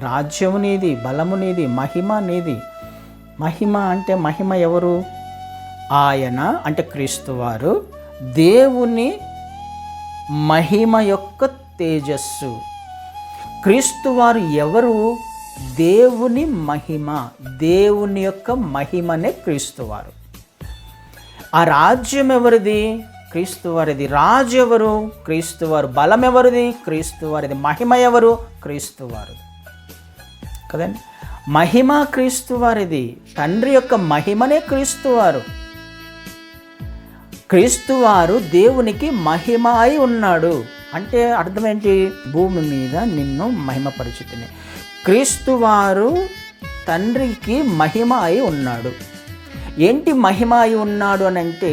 రాజ్యము నీది, బలము నీది, మహిమ నీది. మహిమ అంటే మహిమ ఎవరు? ఆయన అంటే క్రీస్తువారు దేవుని మహిమ యొక్క తేజస్సు. క్రీస్తువారు ఎవరు? దేవుని మహిమ, దేవుని యొక్క మహిమనే క్రీస్తువారు. ఆ రాజ్యం ఎవరిది? క్రీస్తువారిది. రాజు ఎవరు? క్రీస్తువారు. బలం ఎవరిది? క్రీస్తువారిది. మహిమ ఎవరు? క్రీస్తువారు కదండి. మహిమ క్రీస్తువారిది. తండ్రి యొక్క మహిమనే క్రీస్తువారు. క్రీస్తువారు దేవునికి మహిమ అయి ఉన్నాడు అంటే అర్థం ఏంటి? భూమి మీద నిన్ను మహిమపరిచితిని. క్రీస్తువారు తండ్రికి మహిమ అయి ఉన్నాడు. ఏంటి మహిమ అయి ఉన్నాడు అని అంటే,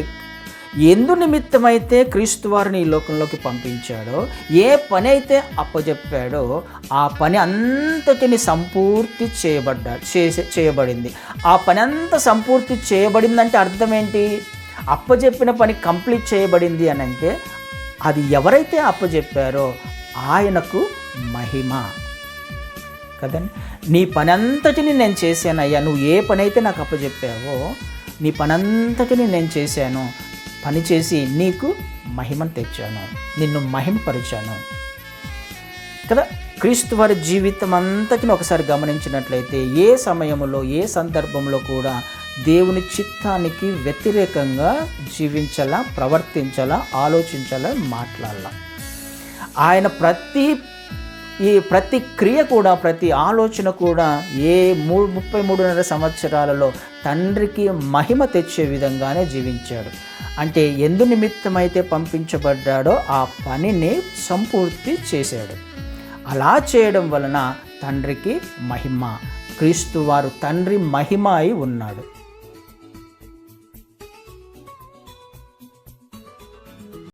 ఎందు నిమిత్తమైతే క్రీస్తువారిని ఈ లోకంలోకి పంపించాడో, ఏ పని అయితే అప్పచెప్పాడో ఆ పని అంతటిని సంపూర్తి చేయబడింది. ఆ పని అంతా సంపూర్తి చేయబడిందంటే అర్థం ఏంటి? అప్పచెప్పిన పని కంప్లీట్ చేయబడింది అని అంటే అది ఎవరైతే అప్పచెప్పారో ఆయనకు మహిమ కదండి. నీ పని అంతటిని నేను చేశానయ్యా, నువ్వు ఏ పని అయితే నాకు అప్పచెప్పావో నీ పని అంతటిని నేను చేశాను, పని చేసి నీకు మహిమను తెచ్చాను, నిన్ను మహిమపరిచాను కదా. క్రీస్తు వారి జీవితం అంతటిని ఒకసారి గమనించినట్లయితే ఏ సమయంలో ఏ సందర్భంలో కూడా దేవుని చిత్తానికి వ్యతిరేకంగా జీవించాలా, ప్రవర్తించాలా, ఆలోచించాలా, మాట్లాడాలా. ఆయన ప్రతి క్రియ కూడా, ప్రతి ఆలోచన కూడా 33.5 సంవత్సరాలలో తండ్రికి మహిమ తెచ్చే విధంగానే జీవించాడు. అంటే ఎందు నిమిత్తమైతే పంపించబడ్డాడో ఆ పనిని సంపూర్తి చేశాడు. అలా చేయడం వలన తండ్రికి మహిమ. క్రీస్తు వారు తండ్రి మహిమ అయి ఉన్నాడు.